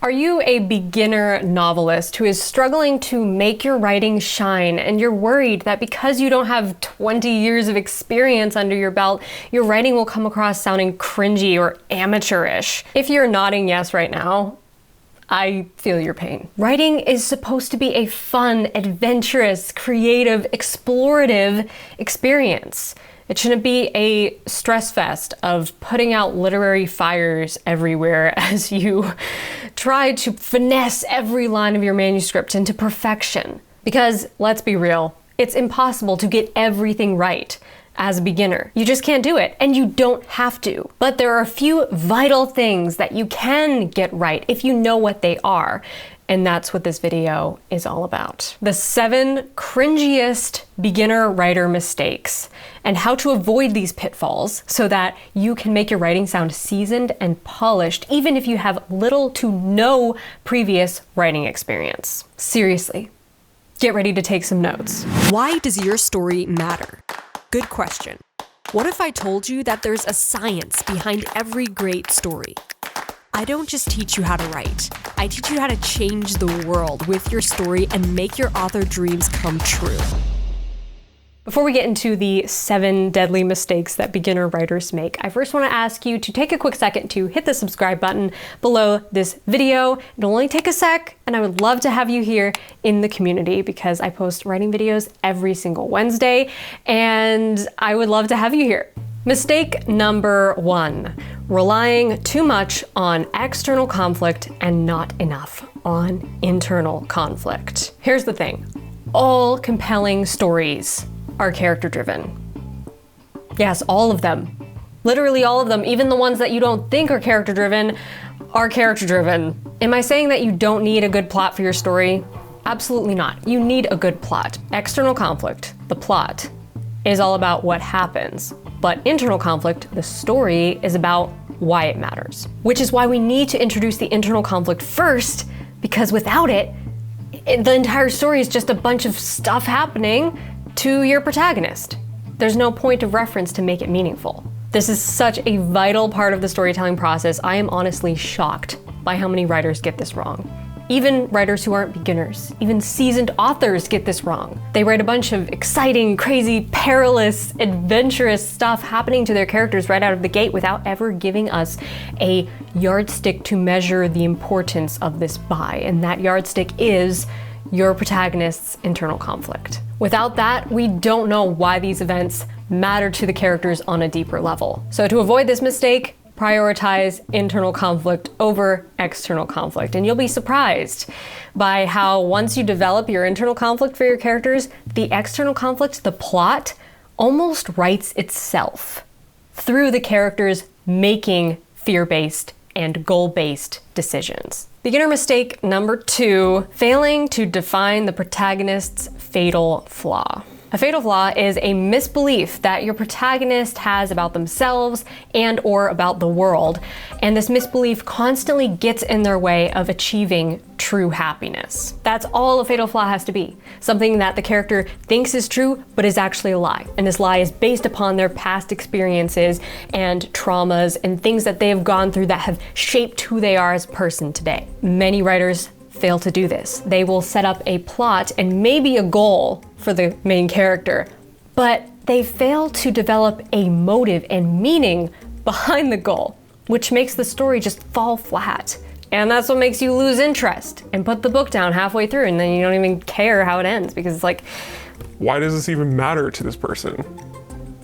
Are you a beginner novelist who is struggling to make your writing shine, and you're worried that because you don't have 20 years of experience under your belt, your writing will come across sounding cringy or amateurish? If you're nodding yes right now, I feel your pain. Writing is supposed to be a fun, adventurous, creative, explorative experience. It shouldn't be a stress fest of putting out literary fires everywhere as you try to finesse every line of your manuscript into perfection. Because, let's be real, it's impossible to get everything right as a beginner. You just can't do it, and you don't have to. But there are a few vital things that you can get right if you know what they are. And that's what this video is all about. The 7 cringiest beginner writer mistakes and how to avoid these pitfalls so that you can make your writing sound seasoned and polished, even if you have little to no previous writing experience. Seriously, get ready to take some notes. Why does your story matter? Good question. What if I told you that there's a science behind every great story? I don't just teach you how to write. I teach you how to change the world with your story and make your author dreams come true. Before we get into the 7 deadly mistakes that beginner writers make, I first want to ask you to take a quick second to hit the subscribe button below this video. It'll only take a sec, and I would love to have you here in the community because I post writing videos every single Wednesday, and I would love to have you here. Mistake number 1, relying too much on external conflict and not enough on internal conflict. Here's the thing, all compelling stories are character-driven. Yes, all of them. Literally all of them, even the ones that you don't think are character-driven, are character-driven. Am I saying that you don't need a good plot for your story? Absolutely not. You need a good plot. External conflict, the plot, is all about what happens. But internal conflict, the story, is about why it matters. Which is why we need to introduce the internal conflict first, because without it, the entire story is just a bunch of stuff happening to your protagonist. There's no point of reference to make it meaningful. This is such a vital part of the storytelling process. I am honestly shocked by how many writers get this wrong. Even writers who aren't beginners, even seasoned authors get this wrong. They write a bunch of exciting, crazy, perilous, adventurous stuff happening to their characters right out of the gate without ever giving us a yardstick to measure the importance of this by, and that yardstick is your protagonist's internal conflict. Without that, we don't know why these events matter to the characters on a deeper level. So to avoid this mistake, prioritize internal conflict over external conflict. And you'll be surprised by how once you develop your internal conflict for your characters, the external conflict, the plot, almost writes itself through the characters making fear-based and goal-based decisions. Beginner mistake number 2, failing to define the protagonist's fatal flaw. A fatal flaw is a misbelief that your protagonist has about themselves and or about the world, and this misbelief constantly gets in their way of achieving true happiness. That's all a fatal flaw has to be. Something that the character thinks is true, but is actually a lie. And this lie is based upon their past experiences and traumas and things that they have gone through that have shaped who they are as a person today. Many writers fail to do this. They will set up a plot and maybe a goal for the main character, but they fail to develop a motive and meaning behind the goal, which makes the story just fall flat. And that's what makes you lose interest and put the book down halfway through, and then you don't even care how it ends because it's like, why does this even matter to this person?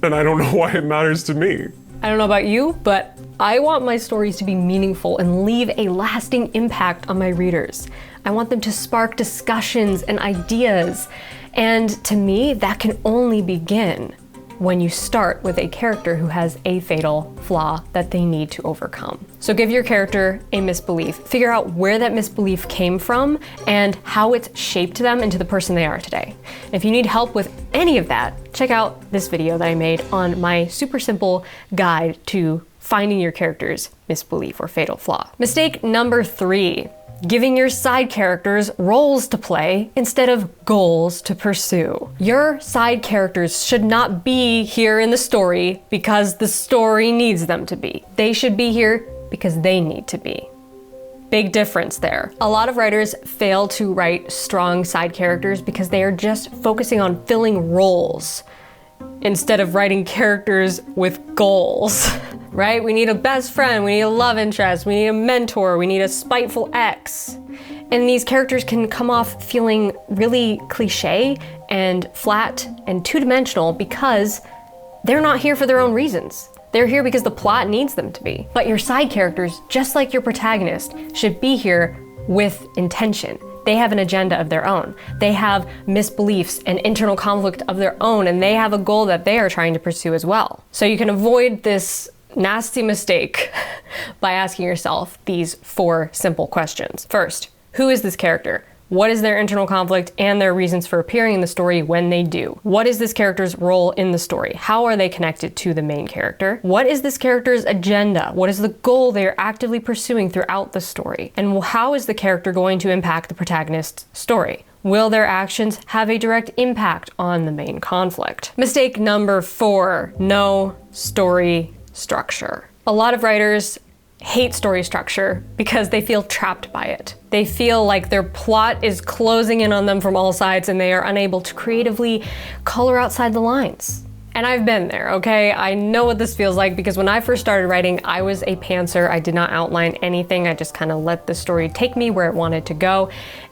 And I don't know why it matters to me. I don't know about you, but I want my stories to be meaningful and leave a lasting impact on my readers. I want them to spark discussions and ideas. And to me, that can only begin when you start with a character who has a fatal flaw that they need to overcome. So give your character a misbelief. Figure out where that misbelief came from and how it's shaped them into the person they are today. If you need help with any of that, check out this video that I made on my super simple guide to finding your character's misbelief or fatal flaw. Mistake number 3. Giving your side characters roles to play instead of goals to pursue. Your side characters should not be here in the story because the story needs them to be. They should be here because they need to be. Big difference there. A lot of writers fail to write strong side characters because they are just focusing on filling roles instead of writing characters with goals, right? We need a best friend, we need a love interest, we need a mentor, we need a spiteful ex. And these characters can come off feeling really cliche and flat and two-dimensional because they're not here for their own reasons. They're here because the plot needs them to be. But your side characters, just like your protagonist, should be here with intention. They have an agenda of their own. They have misbeliefs and internal conflict of their own, and they have a goal that they are trying to pursue as well. So you can avoid this nasty mistake by asking yourself these 4 simple questions. First, who is this character? What is their internal conflict and their reasons for appearing in the story when they do? What is this character's role in the story? How are they connected to the main character? What is this character's agenda? What is the goal they are actively pursuing throughout the story? And how is the character going to impact the protagonist's story? Will their actions have a direct impact on the main conflict? Mistake number 4, no story structure. A lot of writers hate story structure because they feel trapped by it. They feel like their plot is closing in on them from all sides and they are unable to creatively color outside the lines. And I've been there, okay? I know what this feels like because when I first started writing, I was a pantser. I did not outline anything. I just kind of let the story take me where it wanted to go.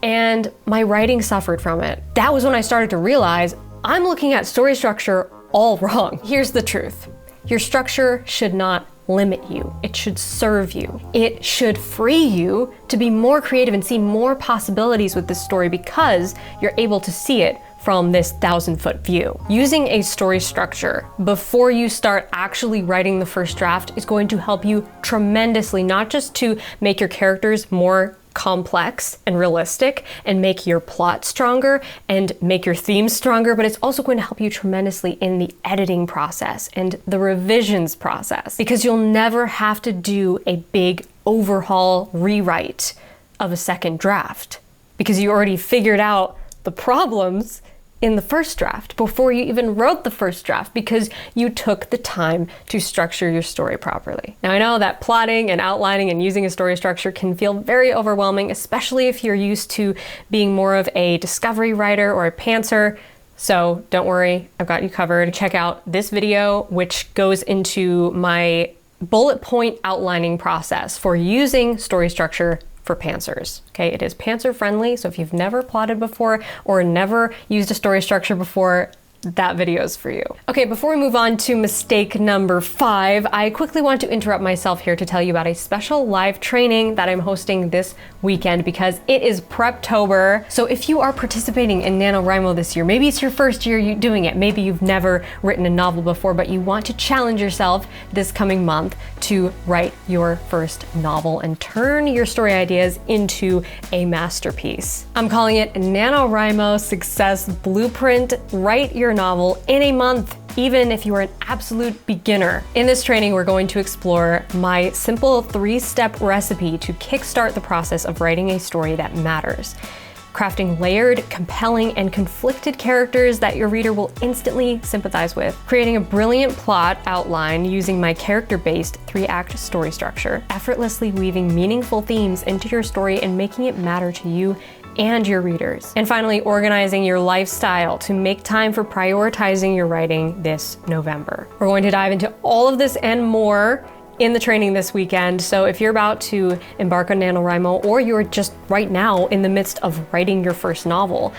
And my writing suffered from it. That was when I started to realize I'm looking at story structure all wrong. Here's the truth. Your structure should not limit you. It should serve you. It should free you to be more creative and see more possibilities with this story because you're able to see it from this 1,000-foot view. Using a story structure before you start actually writing the first draft is going to help you tremendously, not just to make your characters more complex and realistic and make your plot stronger and make your themes stronger, but it's also going to help you tremendously in the editing process and the revisions process because you'll never have to do a big overhaul rewrite of a second draft because you already figured out the problems in the first draft before you even wrote the first draft because you took the time to structure your story properly. Now I know that plotting and outlining and using a story structure can feel very overwhelming, especially if you're used to being more of a discovery writer or a pantser. So don't worry, I've got you covered. Check out this video, which goes into my bullet point outlining process for using story structure for pantsers. Okay, it is pantser friendly, so if you've never plotted before or never used a story structure before, that video is for you. Okay, before we move on to mistake number 5, I quickly want to interrupt myself here to tell you about a special live training that I'm hosting this weekend because it is Preptober. So if you are participating in NaNoWriMo this year, maybe it's your first year doing it, maybe you've never written a novel before, but you want to challenge yourself this coming month to write your first novel and turn your story ideas into a masterpiece. I'm calling it NaNoWriMo Success Blueprint. Write your novel in a month, even if you are an absolute beginner. In this training, we're going to explore my simple 3-step recipe to kickstart the process of writing a story that matters. Crafting layered, compelling, and conflicted characters that your reader will instantly sympathize with. Creating a brilliant plot outline using my character-based 3-act story structure. Effortlessly weaving meaningful themes into your story and making it matter to you and your readers. And finally, organizing your lifestyle to make time for prioritizing your writing this November. We're going to dive into all of this and more in the training this weekend. So if you're about to embark on NaNoWriMo or you're just right now in the midst of writing your first novel,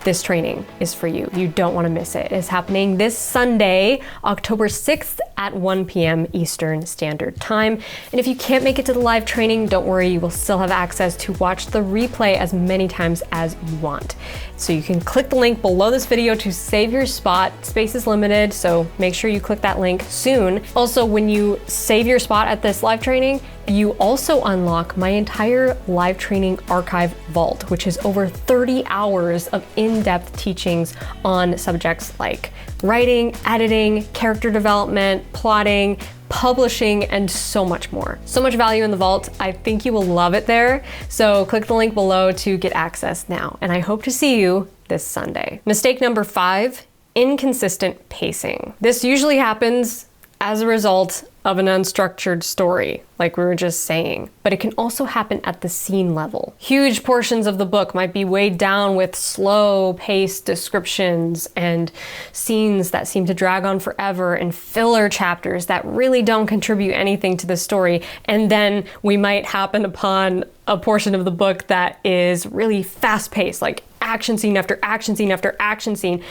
this training is for you. You don't want to miss it. It's happening this Sunday, October 6th at 1 p.m. Eastern Standard Time. And if you can't make it to the live training, don't worry, you will still have access to watch the replay as many times as you want. So you can click the link below this video to save your spot. Space is limited, so make sure you click that link soon. Also, when you save your spot at this live training, you also unlock my entire live training archive vault, which is over 30 hours of in-depth teachings on subjects like writing, editing, character development, plotting, publishing, and so much more. So much value in the vault. I think you will love it there. So click the link below to get access now. And I hope to see you this Sunday. Mistake number 5, inconsistent pacing. This usually happens as a result of an unstructured story, like we were just saying. But it can also happen at the scene level. Huge portions of the book might be weighed down with slow-paced descriptions and scenes that seem to drag on forever and filler chapters that really don't contribute anything to the story. And then we might happen upon a portion of the book that is really fast-paced, like action scene after action scene after action scene.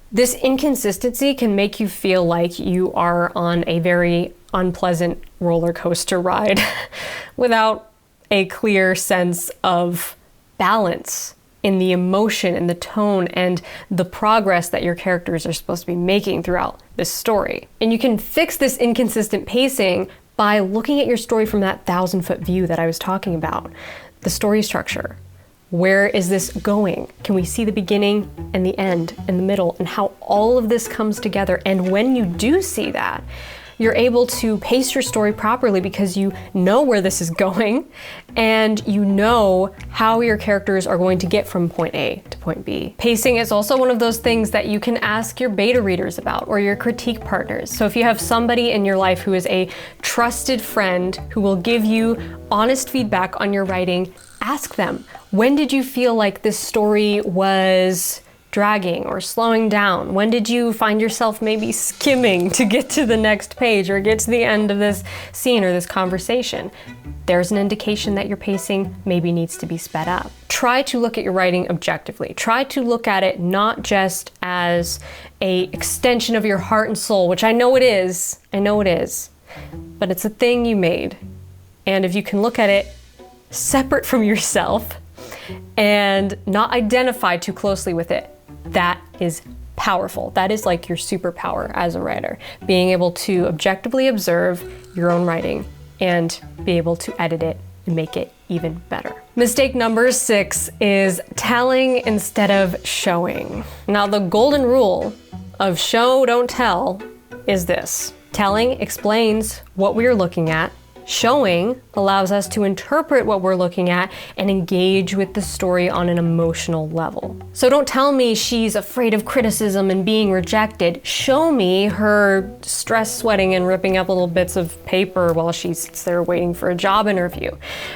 This inconsistency can make you feel like you are on a very unpleasant roller coaster ride without a clear sense of balance in the emotion and the tone and the progress that your characters are supposed to be making throughout this story. And you can fix this inconsistent pacing by looking at your story from that 1,000-foot view that I was talking about. The story structure. Where is this going? Can we see the beginning and the end and the middle and how all of this comes together? And when you do see that, you're able to pace your story properly because you know where this is going and you know how your characters are going to get from point A to point B. Pacing is also one of those things that you can ask your beta readers about or your critique partners. So if you have somebody in your life who is a trusted friend who will give you honest feedback on your writing, ask them, when did you feel like this story was dragging or slowing down? When did you find yourself maybe skimming to get to the next page or get to the end of this scene or this conversation? There's an indication that your pacing maybe needs to be sped up. Try to look at your writing objectively. Try to look at it not just as an extension of your heart and soul, which I know it is, but it's a thing you made. And if you can look at it separate from yourself and not identify too closely with it, that is powerful. That is like your superpower as a writer, being able to objectively observe your own writing and be able to edit it and make it even better. Mistake number 6 is telling instead of showing. Now, the golden rule of show, don't tell is this. Telling explains what we are looking at. Showing allows us to interpret what we're looking at and engage with the story on an emotional level. So don't tell me she's afraid of criticism and being rejected. Show me her stress sweating and ripping up little bits of paper while she sits there waiting for a job interview.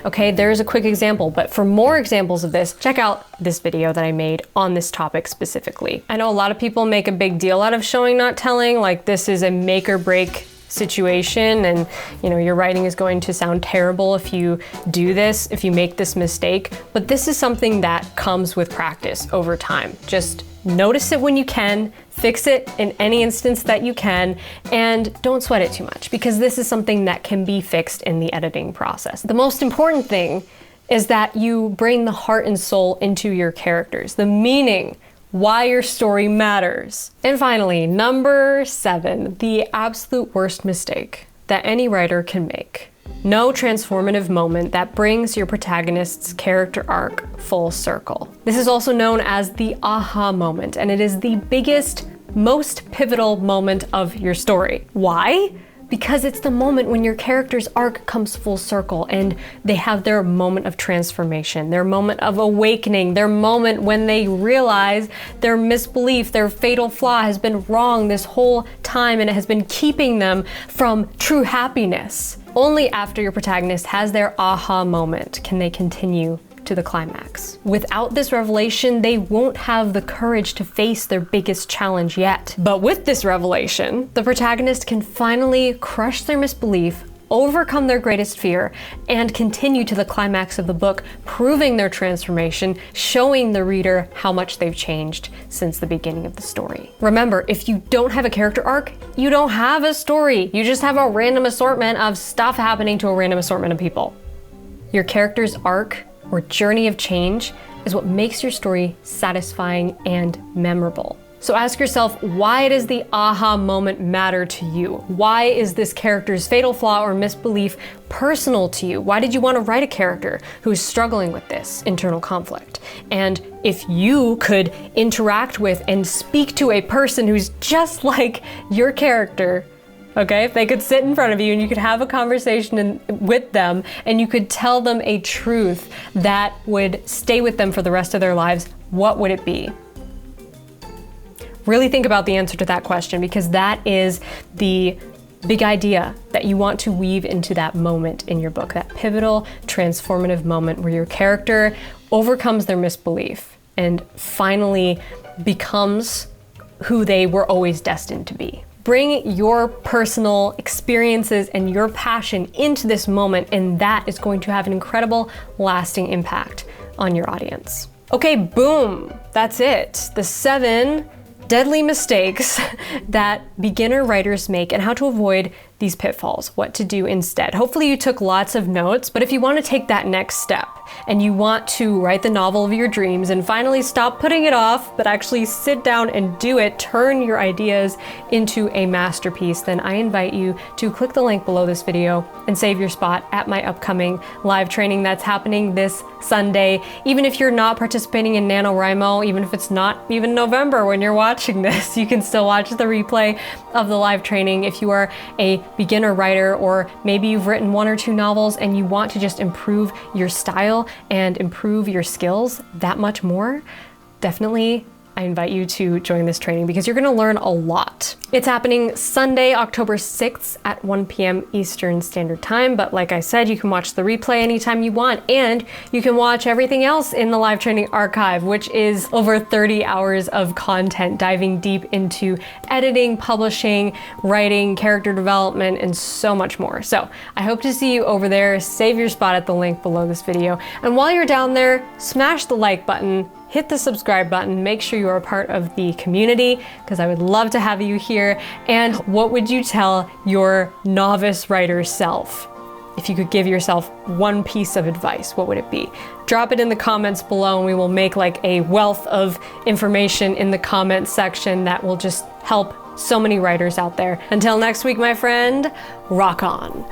Okay, there's a quick example, but for more examples of this, check out this video that I made on this topic specifically. I know a lot of people make a big deal out of showing, not telling, like this is a make or break situation and your writing is going to sound terrible if you do this, if you make this mistake. But this is something that comes with practice over time. Just notice it when you can, fix it in any instance that you can, and don't sweat it too much because this is something that can be fixed in the editing process. The most important thing is that you bring the heart and soul into your characters, the meaning, why your story matters. And finally, number 7, the absolute worst mistake that any writer can make. No transformative moment that brings your protagonist's character arc full circle. This is also known as the aha moment, and it is the biggest, most pivotal moment of your story. Why? Because it's the moment when your character's arc comes full circle and they have their moment of transformation, their moment of awakening, their moment when they realize their misbelief, their fatal flaw has been wrong this whole time and it has been keeping them from true happiness. Only after your protagonist has their aha moment can they continue to the climax. Without this revelation, they won't have the courage to face their biggest challenge yet. But with this revelation, the protagonist can finally crush their misbelief, overcome their greatest fear, and continue to the climax of the book, proving their transformation, showing the reader how much they've changed since the beginning of the story. Remember, if you don't have a character arc, you don't have a story. You just have a random assortment of stuff happening to a random assortment of people. Your character's arc or journey of change is what makes your story satisfying and memorable. So ask yourself, why does the aha moment matter to you? Why is this character's fatal flaw or misbelief personal to you? Why did you want to write a character who's struggling with this internal conflict? And if you could interact with and speak to a person who's just like your character, okay, if they could sit in front of you and you could have a conversation with them and you could tell them a truth that would stay with them for the rest of their lives, what would it be? Really think about the answer to that question because that is the big idea that you want to weave into that moment in your book, that pivotal, transformative moment where your character overcomes their misbelief and finally becomes who they were always destined to be. Bring your personal experiences and your passion into this moment, and that is going to have an incredible, lasting impact on your audience. Okay, boom, that's it. The 7 deadly mistakes that beginner writers make and how to avoid these pitfalls, what to do instead. Hopefully you took lots of notes, but if you want to take that next step and you want to write the novel of your dreams and finally stop putting it off, but actually sit down and do it, turn your ideas into a masterpiece, then I invite you to click the link below this video and save your spot at my upcoming live training that's happening this Sunday. Even if you're not participating in NaNoWriMo, even if it's not even November when you're watching this, you can still watch the replay of the live training. If you are a beginner writer, or maybe you've written 1 or 2 novels and you want to just improve your style and improve your skills that much more, definitely I invite you to join this training because you're gonna learn a lot. It's happening Sunday, October 6th at 1 p.m. Eastern Standard Time, but like I said, you can watch the replay anytime you want, and you can watch everything else in the live training archive, which is over 30 hours of content diving deep into editing, publishing, writing, character development, and so much more. So I hope to see you over there. Save your spot at the link below this video. And while you're down there, smash the like button, hit the subscribe button, make sure you are a part of the community because I would love to have you here. And what would you tell your novice writer self? If you could give yourself one piece of advice, what would it be? Drop it in the comments below and we will make like a wealth of information in the comments section that will just help so many writers out there. Until next week, my friend, rock on.